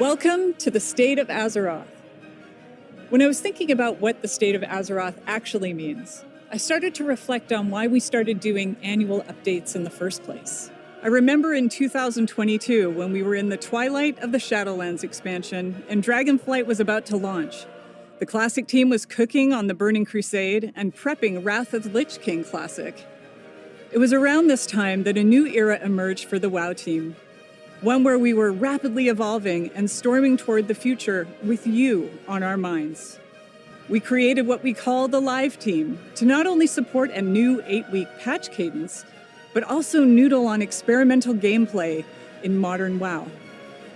Welcome to the State of Azeroth. When I was thinking about what the State of Azeroth actually means, I started to reflect on why we started doing annual updates in the first place. I remember in 2022 when we were in the twilight of the Shadowlands expansion and Dragonflight was about to launch. The Classic team was cooking on the Burning Crusade and prepping Wrath of the Lich King Classic. It was around this time that a new era emerged for the WoW team. One where we were rapidly evolving and storming toward the future with you on our minds. We created what we call the Live Team to not only support a new 8-week patch cadence, but also noodle on experimental gameplay in modern WoW.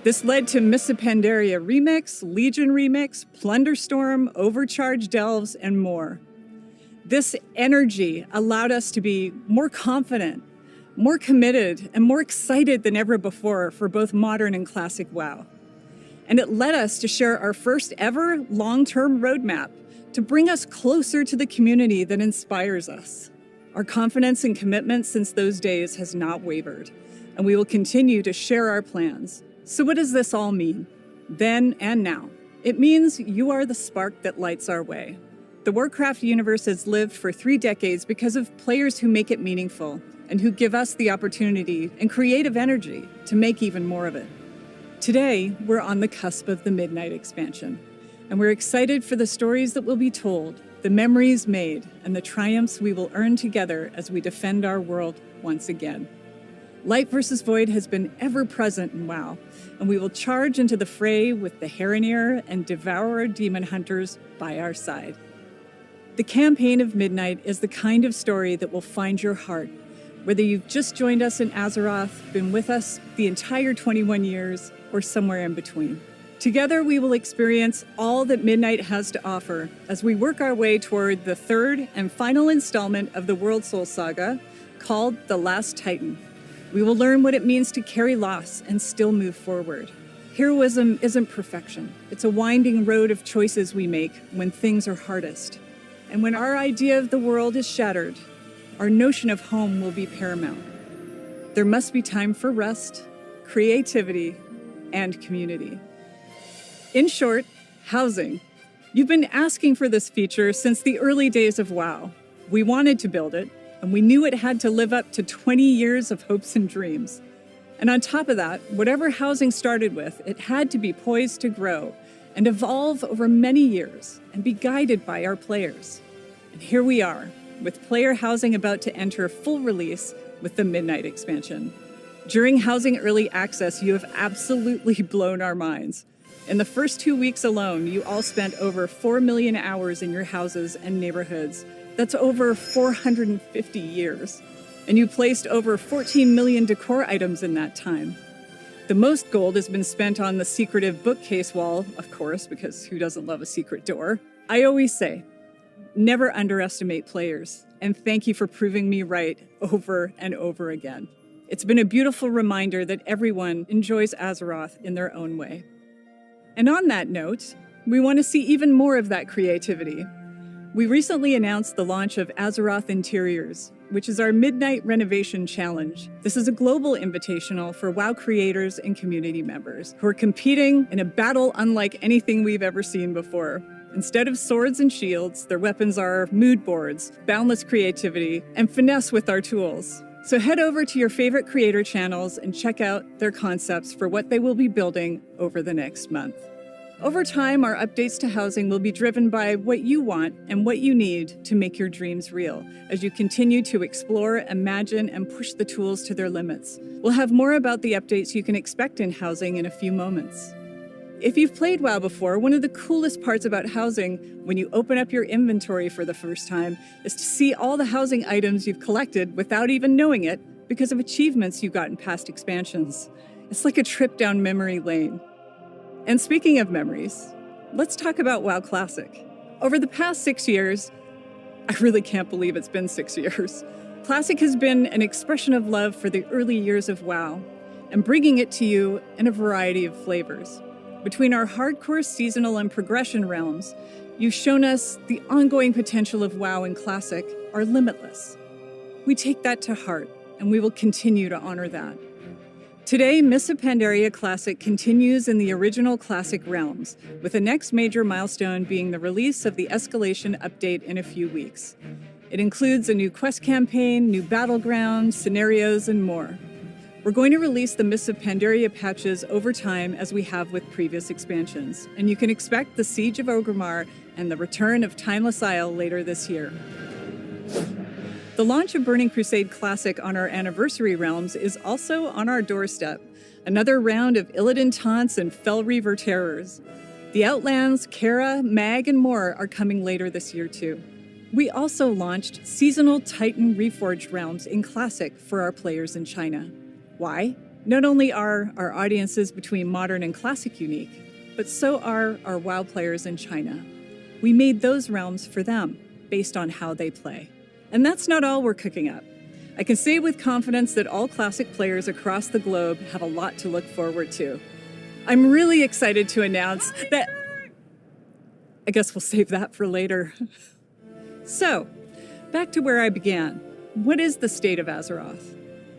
This led to Mists of Pandaria Remix, Legion Remix, Plunderstorm, Overcharge Delves, and more. This energy allowed us to be more confident, more committed, and more excited than ever before for both modern and classic WoW. And it led us to share our first ever long-term roadmap to bring us closer to the community that inspires us. Our confidence and commitment since those days has not wavered, and we will continue to share our plans. So what does this all mean? Then and now. It means you are the spark that lights our way. The Warcraft universe has lived for 3 decades because of players who make it meaningful and who give us the opportunity and creative energy to make even more of it. Today, we're on the cusp of the Midnight expansion, and we're excited for the stories that will be told, the memories made, and the triumphs we will earn together as we defend our world once again. Light versus Void has been ever present in WoW, and we will charge into the fray with the Heronir and Devourer Demon Hunters by our side. The campaign of Midnight is the kind of story that will find your heart, whether you've just joined us in Azeroth, been with us the entire 21 years, or somewhere in between. Together, we will experience all that Midnight has to offer as we work our way toward the 3rd and final installment of the World Soul Saga, called The Last Titan. We will learn what it means to carry loss and still move forward. Heroism isn't perfection. It's a winding road of choices we make when things are hardest. And when our idea of the world is shattered, our notion of home will be paramount. There must be time for rest, creativity, and community. In short, housing. You've been asking for this feature since the early days of WoW. We wanted to build it, and we knew it had to live up to 20 years of hopes and dreams. And on top of that, whatever housing started with, it had to be poised to grow and evolve over many years and be guided by our players. And here we are, with player housing about to enter full release with the Midnight expansion. During housing early access, you have absolutely blown our minds. In the first 2 weeks alone, you all spent over 4 million hours in your houses and neighborhoods. That's over 450 years. And you placed over 14 million decor items in that time. The most gold has been spent on the secretive bookcase wall, of course, because who doesn't love a secret door? I always say, never underestimate players, and thank you for proving me right over and over again. It's been a beautiful reminder that everyone enjoys Azeroth in their own way. And on that note, we want to see even more of that creativity. We recently announced the launch of Azeroth Interiors, which is our Midnight Renovation Challenge. This is a global invitational for WoW creators and community members who are competing in a battle unlike anything we've ever seen before. Instead of swords and shields, their weapons are mood boards, boundless creativity, and finesse with our tools. So head over to your favorite creator channels and check out their concepts for what they will be building over the next month. Over time, our updates to housing will be driven by what you want and what you need to make your dreams real as you continue to explore, imagine, and push the tools to their limits. We'll have more about the updates you can expect in housing in a few moments. If you've played WoW before, one of the coolest parts about housing when you open up your inventory for the first time is to see all the housing items you've collected without even knowing it because of achievements you got in past expansions. It's like a trip down memory lane. And speaking of memories, let's talk about WoW Classic. Over the past 6 years, I really can't believe it's been 6 years, Classic has been an expression of love for the early years of WoW and bringing it to you in a variety of flavors. Between our hardcore seasonal and progression realms, you've shown us the ongoing potential of WoW and Classic are limitless. We take that to heart, and we will continue to honor that. Today, Mists of Pandaria Classic continues in the original Classic realms, with the next major milestone being the release of the Escalation update in a few weeks. It includes a new quest campaign, new battlegrounds, scenarios, and more. We're going to release the Mists of Pandaria patches over time as we have with previous expansions, and you can expect the Siege of Orgrimmar and the return of Timeless Isle later this year. The launch of Burning Crusade Classic on our anniversary realms is also on our doorstep. Another round of Illidan taunts and Fellreaver terrors. The Outlands, Kara, Mag, and more are coming later this year too. We also launched seasonal Titan Reforged realms in Classic for our players in China. Why? Not only are our audiences between Modern and Classic unique, but so are our WoW players in China. We made those realms for them, based on how they play. And that's not all we're cooking up. I can say with confidence that all Classic players across the globe have a lot to look forward to. I'm really excited to announce that... I guess we'll save that for later. So, back to where I began. What is the state of Azeroth?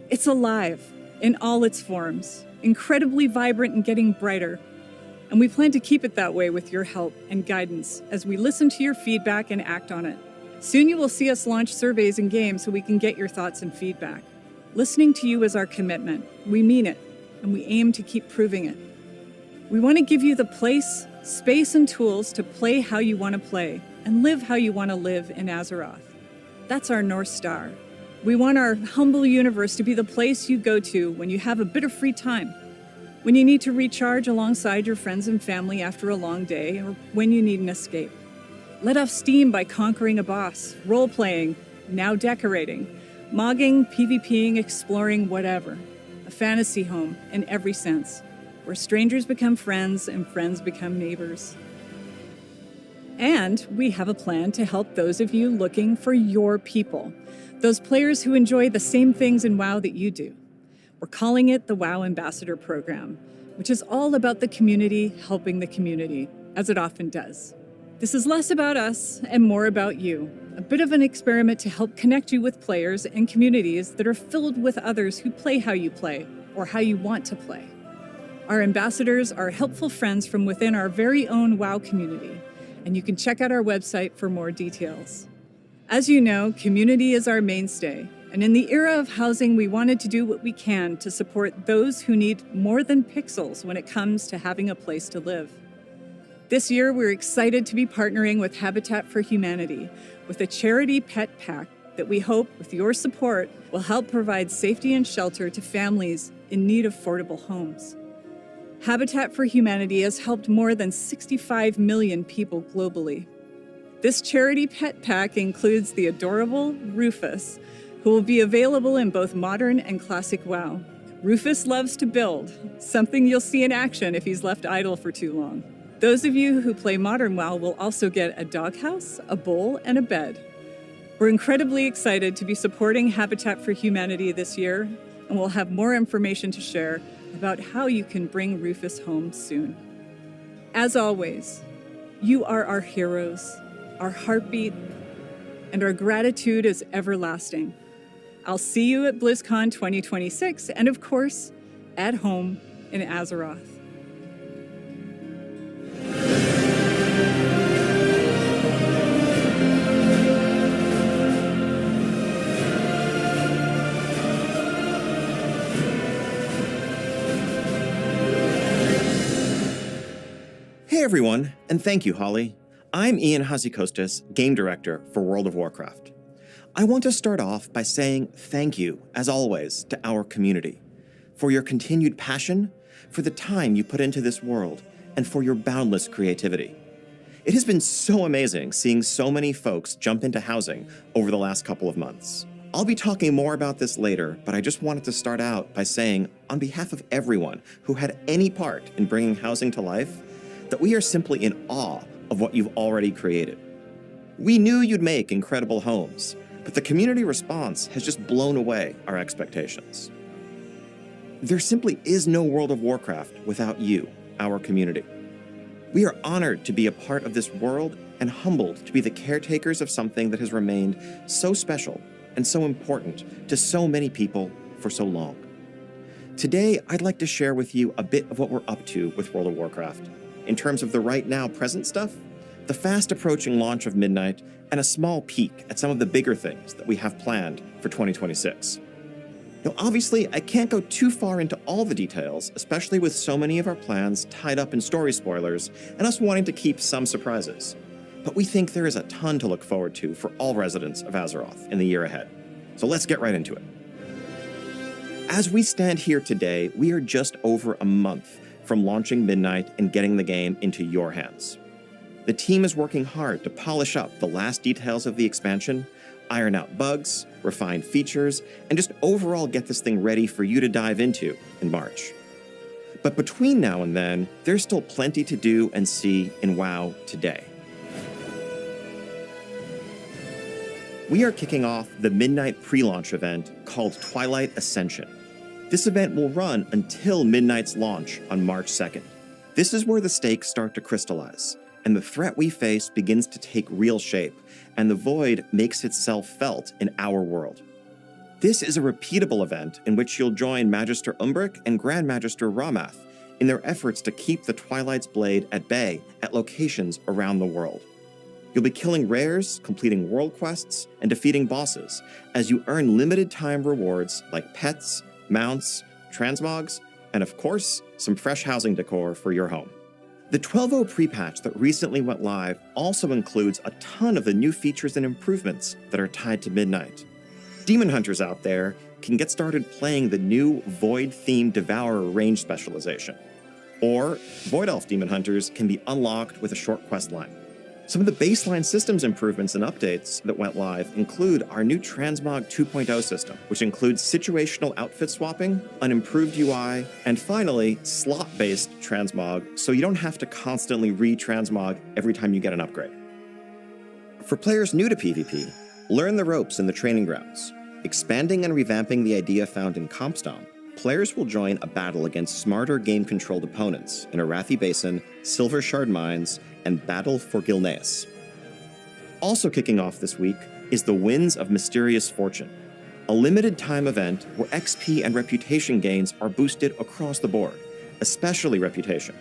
It's alive, in all its forms, incredibly vibrant and getting brighter. And we plan to keep it that way with your help and guidance as we listen to your feedback and act on it. Soon you will see us launch surveys in games so we can get your thoughts and feedback. Listening to you is our commitment. We mean it, and we aim to keep proving it. We want to give you the place, space, and tools to play how you want to play and live how you want to live in Azeroth. That's our North Star. We want our humble universe to be the place you go to when you have a bit of free time, when you need to recharge alongside your friends and family after a long day, or when you need an escape. Let off steam by conquering a boss, role-playing, now decorating, mogging, PvPing, exploring, whatever. A fantasy home in every sense, where strangers become friends and friends become neighbors. And we have a plan to help those of you looking for your people, those players who enjoy the same things in WoW that you do. We're calling it the WoW Ambassador Program, which is all about the community helping the community, as it often does. This is less about us and more about you, a bit of an experiment to help connect you with players and communities that are filled with others who play how you play or how you want to play. Our ambassadors are helpful friends from within our very own WoW community, and you can check out our website for more details. As you know, community is our mainstay, and in the era of housing, we wanted to do what we can to support those who need more than pixels when it comes to having a place to live. This year, we're excited to be partnering with Habitat for Humanity with a charity pet pack that we hope, with your support, will help provide safety and shelter to families in need of affordable homes. Habitat for Humanity has helped more than 65 million people globally. This charity pet pack includes the adorable Rufus, who will be available in both Modern and Classic WoW. Rufus loves to build, something you'll see in action if he's left idle for too long. Those of you who play Modern WoW will also get a doghouse, a bowl, and a bed. We're incredibly excited to be supporting Habitat for Humanity this year, and we'll have more information to share about how you can bring Rufus home soon. As always, you are our heroes, our heartbeat, and our gratitude is everlasting. I'll see you at BlizzCon 2026, and of course, at home in Azeroth. Hey everyone, and thank you, Holly. I'm Ian Hazikostas, Game Director for World of Warcraft. I want to start off by saying thank you, as always, to our community, for your continued passion, for the time you put into this world, and for your boundless creativity. It has been so amazing seeing so many folks jump into housing over the last couple of months. I'll be talking more about this later, but I just wanted to start out by saying, on behalf of everyone who had any part in bringing housing to life, that we are simply in awe of what you've already created. We knew you'd make incredible homes, but the community response has just blown away our expectations. There simply is no World of Warcraft without you, our community. We are honored to be a part of this world and humbled to be the caretakers of something that has remained so special and so important to so many people for so long. Today, I'd like to share with you a bit of what we're up to with World of Warcraft, in terms of the right now present stuff, the fast approaching launch of Midnight, and a small peek at some of the bigger things that we have planned for 2026. Now, obviously, I can't go too far into all the details, especially with so many of our plans tied up in story spoilers and us wanting to keep some surprises. But we think there is a ton to look forward to for all residents of Azeroth in the year ahead. So let's get right into it. As we stand here today, we are just over a month from launching Midnight and getting the game into your hands. The team is working hard to polish up the last details of the expansion, iron out bugs, refine features, and just overall get this thing ready for you to dive into in March. But between now and then, there's still plenty to do and see in WoW today. We are kicking off the Midnight pre-launch event called Twilight Ascension. This event will run until Midnight's launch on March 2nd. This is where the stakes start to crystallize, and the threat we face begins to take real shape, and the void makes itself felt in our world. This is a repeatable event in which you'll join Magister Umbric and Grand Magister Ramath in their efforts to keep the Twilight's Blade at bay at locations around the world. You'll be killing rares, completing world quests, and defeating bosses as you earn limited time rewards like pets, mounts, transmogs, and of course, some fresh housing decor for your home. The 12.0 pre-patch that recently went live also includes a ton of the new features and improvements that are tied to Midnight. Demon Hunters out there can get started playing the new Void-themed Devourer range specialization. Or Void Elf Demon Hunters can be unlocked with a short quest line. Some of the baseline systems improvements and updates that went live include our new Transmog 2.0 system, which includes situational outfit swapping, an improved UI, and finally, slot-based transmog, so you don't have to constantly re-transmog every time you get an upgrade. For players new to PvP, learn the ropes in the training grounds. Expanding and revamping the idea found in Compstomp, players will join a battle against smarter game-controlled opponents in Arathi Basin, Silver Shard Mines, and Battle for Gilneas. Also kicking off this week is the Winds of Mysterious Fortune, a limited-time event where XP and reputation gains are boosted across the board, especially reputation.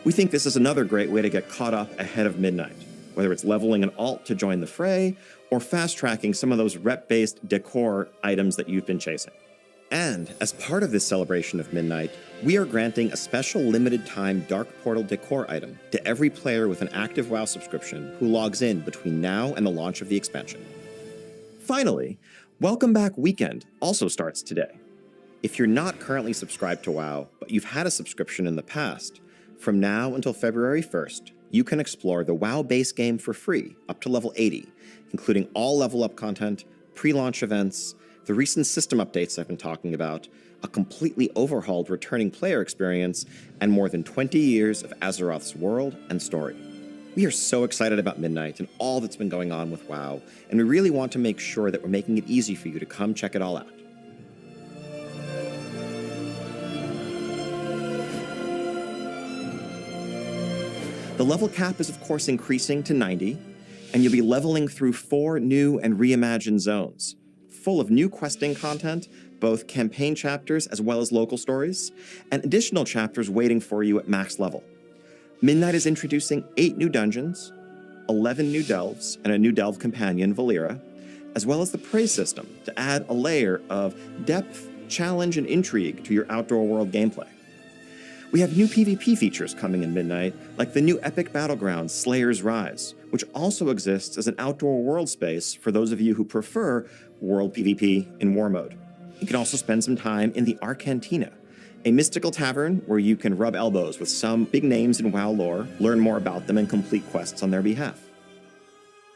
We think this is another great way to get caught up ahead of Midnight, whether it's leveling an alt to join the fray or fast-tracking some of those rep-based decor items that you've been chasing. And as part of this celebration of Midnight, we are granting a special limited-time Dark Portal decor item to every player with an active WoW subscription who logs in between now and the launch of the expansion. Finally, Welcome Back Weekend also starts today. If you're not currently subscribed to WoW, but you've had a subscription in the past, from now until February 1st, you can explore the WoW base game for free up to level 80, including all level-up content, pre-launch events, the recent system updates I've been talking about, a completely overhauled returning player experience, and more than 20 years of Azeroth's world and story. We are so excited about Midnight and all that's been going on with WoW, and we really want to make sure that we're making it easy for you to come check it all out. The level cap is of course increasing to 90, and you'll be leveling through 4 new and reimagined zones, full of new questing content, both campaign chapters as well as local stories, and additional chapters waiting for you at max level. Midnight is introducing 8 new dungeons, 11 new delves, and a new delve companion, Valera, as well as the praise system to add a layer of depth, challenge, and intrigue to your outdoor world gameplay. We have new PvP features coming in Midnight, like the new epic battleground Slayer's Rise, which also exists as an outdoor world space for those of you who prefer world PvP in war mode. You can also spend some time in the Arcantina, a mystical tavern where you can rub elbows with some big names in WoW lore, learn more about them, and complete quests on their behalf.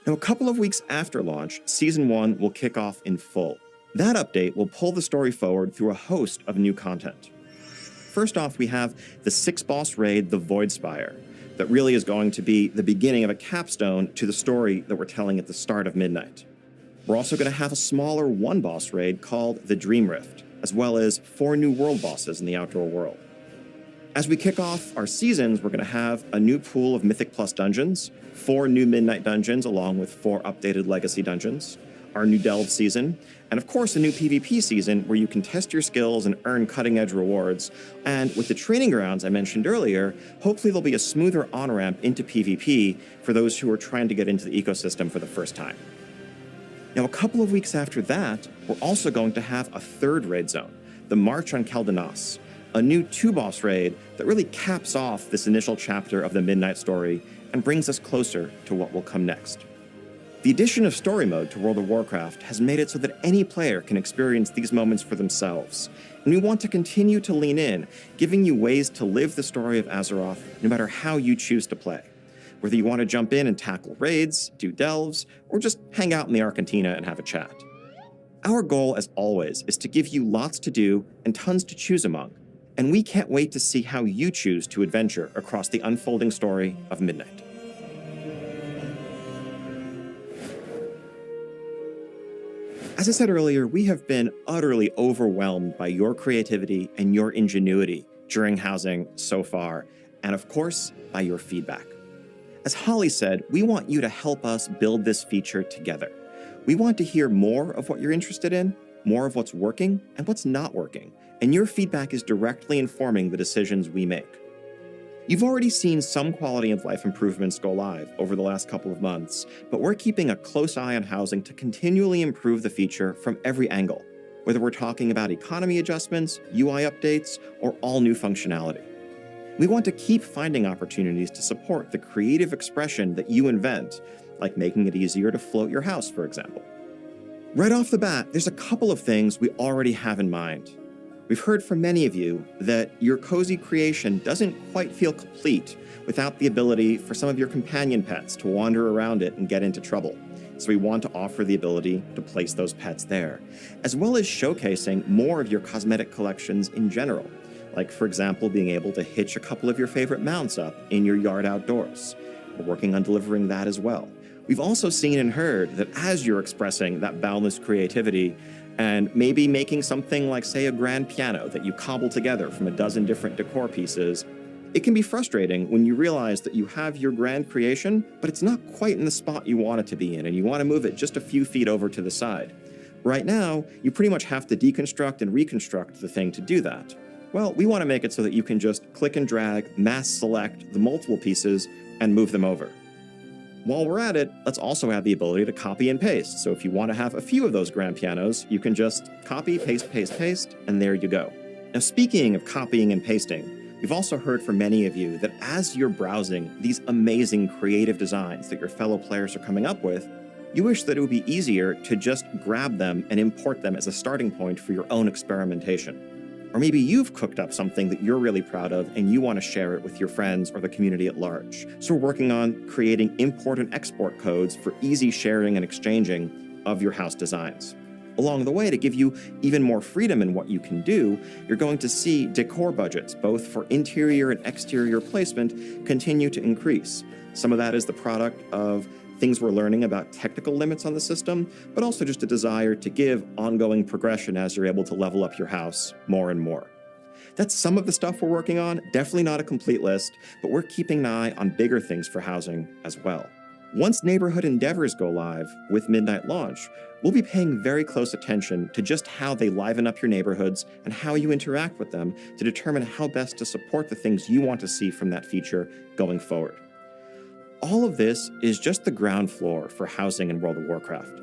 Now, a couple of weeks after launch, Season 1 will kick off in full. That update will pull the story forward through a host of new content. First off, we have the 6-boss raid, the Voidspire, that really is going to be the beginning of a capstone to the story that we're telling at the start of Midnight. We're also going to have a smaller 1-boss raid called the Dream Rift, as well as 4 new world bosses in the outdoor world. As we kick off our seasons, we're going to have a new pool of Mythic Plus dungeons, 4 new Midnight dungeons along with 4 updated Legacy dungeons, our new Delve season, and of course a new PvP season where you can test your skills and earn cutting-edge rewards. And with the training grounds I mentioned earlier, hopefully there'll be a smoother on-ramp into PvP for those who are trying to get into the ecosystem for the first time. Now, a couple of weeks after that, we're also going to have a third raid zone, the March on Keldanos, a new 2-boss raid that really caps off this initial chapter of the Midnight story and brings us closer to what will come next. The addition of story mode to World of Warcraft has made it so that any player can experience these moments for themselves, and we want to continue to lean in, giving you ways to live the story of Azeroth no matter how you choose to play. Whether you want to jump in and tackle raids, do delves, or just hang out in the Arcantina and have a chat. Our goal, as always, is to give you lots to do and tons to choose among, and we can't wait to see how you choose to adventure across the unfolding story of Midnight. As I said earlier, we have been utterly overwhelmed by your creativity and your ingenuity during housing so far, and of course, by your feedback. As Holly said, we want you to help us build this feature together. We want to hear more of what you're interested in, more of what's working and what's not working, and your feedback is directly informing the decisions we make. You've already seen some quality of life improvements go live over the last couple of months, but we're keeping a close eye on housing to continually improve the feature from every angle, whether we're talking about economy adjustments, UI updates, or all new functionality. We want to keep finding opportunities to support the creative expression that you invent, like making it easier to float your house, for example. Right off the bat, there's a couple of things we already have in mind. We've heard from many of you that your cozy creation doesn't quite feel complete without the ability for some of your companion pets to wander around it and get into trouble. So we want to offer the ability to place those pets there, as well as showcasing more of your cosmetic collections in general. Like, for example, being able to hitch a couple of your favorite mounts up in your yard outdoors. We're working on delivering that as well. We've also seen and heard that as you're expressing that boundless creativity and maybe making something like, say, a grand piano that you cobble together from a dozen different decor pieces, it can be frustrating when you realize that you have your grand creation, but it's not quite in the spot you want it to be in, and you want to move it just a few feet over to the side. Right now, you pretty much have to deconstruct and reconstruct the thing to do that. Well, we want to make it so that you can just click and drag, mass select the multiple pieces, and move them over. While we're at it, let's also have the ability to copy and paste. So if you want to have a few of those grand pianos, you can just copy, paste, paste, paste, and there you go. Now, speaking of copying and pasting, we've also heard from many of you that as you're browsing these amazing creative designs that your fellow players are coming up with, you wish that it would be easier to just grab them and import them as a starting point for your own experimentation. Or maybe you've cooked up something that you're really proud of and you want to share it with your friends or the community at large. So we're working on creating import and export codes for easy sharing and exchanging of your house designs. Along the way, to give you even more freedom in what you can do, you're going to see decor budgets, both for interior and exterior placement, continue to increase. Some of that is the product of things we're learning about technical limits on the system, but also just a desire to give ongoing progression as you're able to level up your house more and more. That's some of the stuff we're working on, definitely not a complete list, but we're keeping an eye on bigger things for housing as well. Once neighborhood endeavors go live with Midnight launch, we'll be paying very close attention to just how they liven up your neighborhoods and how you interact with them to determine how best to support the things you want to see from that feature going forward. All of this is just the ground floor for housing in World of Warcraft.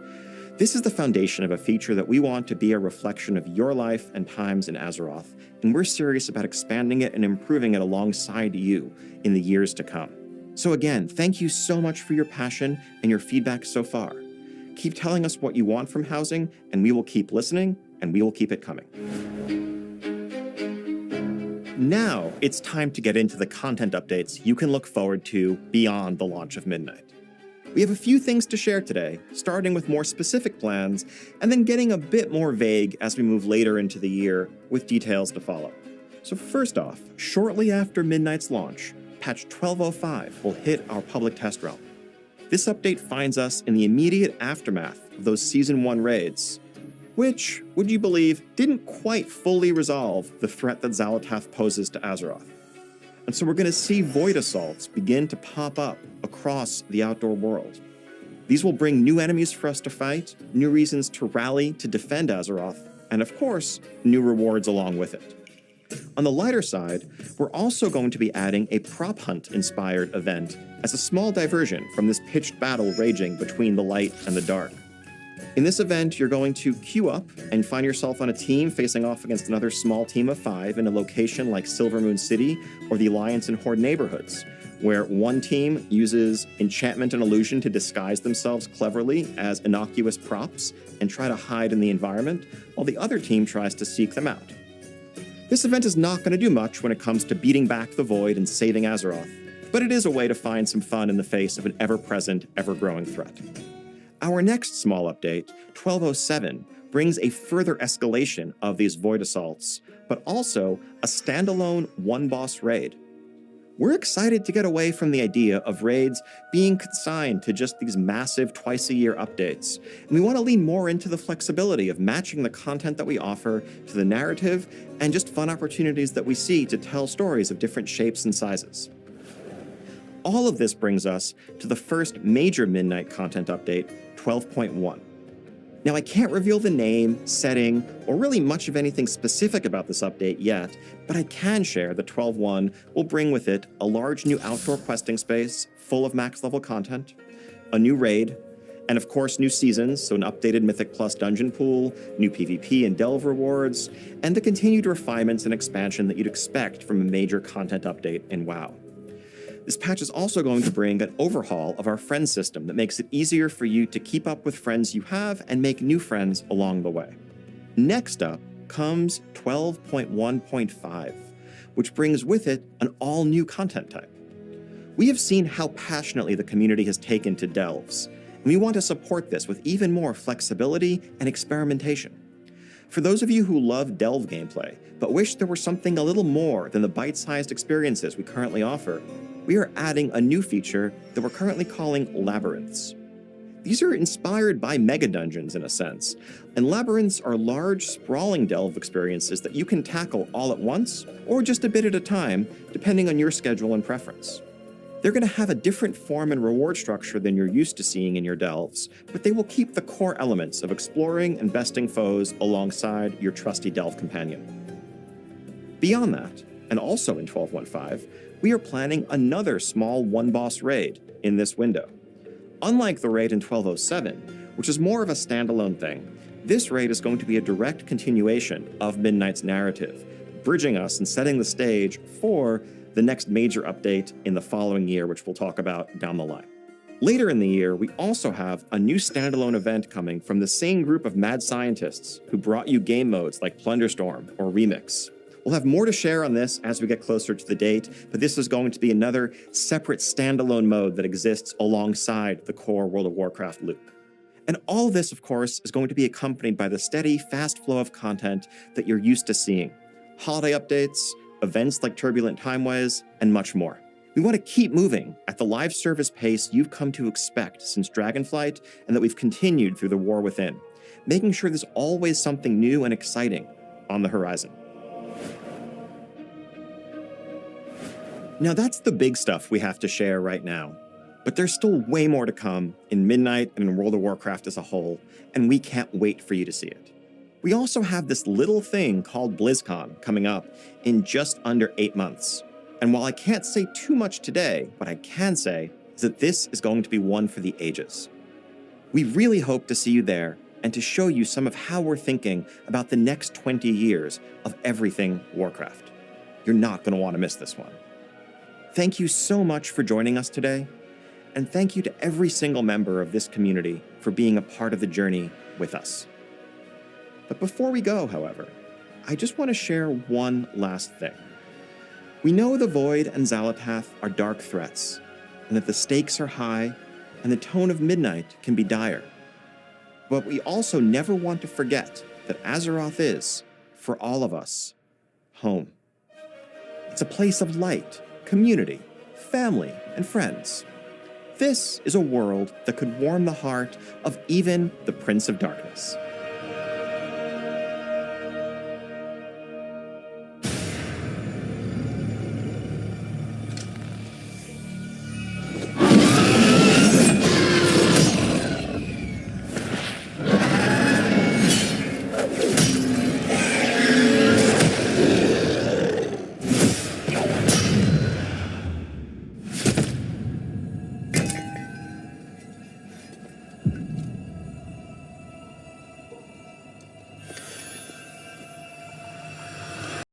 This is the foundation of a feature that we want to be a reflection of your life and times in Azeroth, and we're serious about expanding it and improving it alongside you in the years to come. So again, thank you so much for your passion and your feedback so far. Keep telling us what you want from housing, and we will keep listening, and we will keep it coming. Now, it's time to get into the content updates you can look forward to beyond the launch of Midnight. We have a few things to share today, starting with more specific plans, and then getting a bit more vague as we move later into the year with details to follow. So first off, shortly after Midnight's launch, patch 1205 will hit our public test realm. This update finds us in the immediate aftermath of those Season 1 raids, which, would you believe, didn't quite fully resolve the threat that Xal'atath poses to Azeroth. And so we're going to see void assaults begin to pop up across the outdoor world. These will bring new enemies for us to fight, new reasons to rally to defend Azeroth, and of course, new rewards along with it. On the lighter side, we're also going to be adding a prop hunt-inspired event as a small diversion from this pitched battle raging between the light and the dark. In this event, you're going to queue up and find yourself on a team facing off against another small team of 5 in a location like Silvermoon City or the Alliance and Horde neighborhoods, where one team uses enchantment and illusion to disguise themselves cleverly as innocuous props and try to hide in the environment, while the other team tries to seek them out. This event is not going to do much when it comes to beating back the Void and saving Azeroth, but it is a way to find some fun in the face of an ever-present, ever-growing threat. Our next small update, 1207, brings a further escalation of these Void assaults, but also a standalone one-boss raid. We're excited to get away from the idea of raids being consigned to just these massive twice-a-year updates, and we want to lean more into the flexibility of matching the content that we offer to the narrative and just fun opportunities that we see to tell stories of different shapes and sizes. All of this brings us to the first major Midnight content update, 12.1. Now, I can't reveal the name, setting, or really much of anything specific about this update yet, but I can share that 12.1 will bring with it a large new outdoor questing space full of max-level content, a new raid, and of course new seasons, so an updated Mythic Plus dungeon pool, new PvP and Delve rewards, and the continued refinements and expansion that you'd expect from a major content update in WoW. This patch is also going to bring an overhaul of our friends system that makes it easier for you to keep up with friends you have and make new friends along the way. Next up comes 12.1.5, which brings with it an all-new content type. We have seen how passionately the community has taken to delves, and we want to support this with even more flexibility and experimentation. For those of you who love delve gameplay, but wish there were something a little more than the bite-sized experiences we currently offer, we are adding a new feature that we're currently calling labyrinths. These are inspired by mega dungeons in a sense, and labyrinths are large, sprawling delve experiences that you can tackle all at once or just a bit at a time, depending on your schedule and preference. They're going to have a different form and reward structure than you're used to seeing in your delves, but they will keep the core elements of exploring and besting foes alongside your trusty delve companion. Beyond that, and also in 12.1.5, we are planning another small one-boss raid in this window. Unlike the raid in 12.07, which is more of a standalone thing, this raid is going to be a direct continuation of Midnight's narrative, bridging us and setting the stage for the next major update in the following year, which we'll talk about down the line. Later in the year, we also have a new standalone event coming from the same group of mad scientists who brought you game modes like Plunderstorm or Remix. We'll have more to share on this as we get closer to the date, but this is going to be another separate standalone mode that exists alongside the core World of Warcraft loop. And all of this, of course, is going to be accompanied by the steady, fast flow of content that you're used to seeing. Holiday updates, events like Turbulent Timeways, and much more. We want to keep moving at the live service pace you've come to expect since Dragonflight and that we've continued through the War Within, making sure there's always something new and exciting on the horizon. Now that's the big stuff we have to share right now, but there's still way more to come in Midnight and in World of Warcraft as a whole, and we can't wait for you to see it. We also have this little thing called BlizzCon coming up in just under 8 months. And while I can't say too much today, what I can say is that this is going to be one for the ages. We really hope to see you there and to show you some of how we're thinking about the next 20 years of everything Warcraft. You're not going to want to miss this one. Thank you so much for joining us today, and thank you to every single member of this community for being a part of the journey with us. But before we go, however, I just want to share one last thing. We know the Void and Xal'atath are dark threats, and that the stakes are high, and the tone of Midnight can be dire. But we also never want to forget that Azeroth is, for all of us, home. It's a place of light, community, family, and friends. This is a world that could warm the heart of even the Prince of Darkness.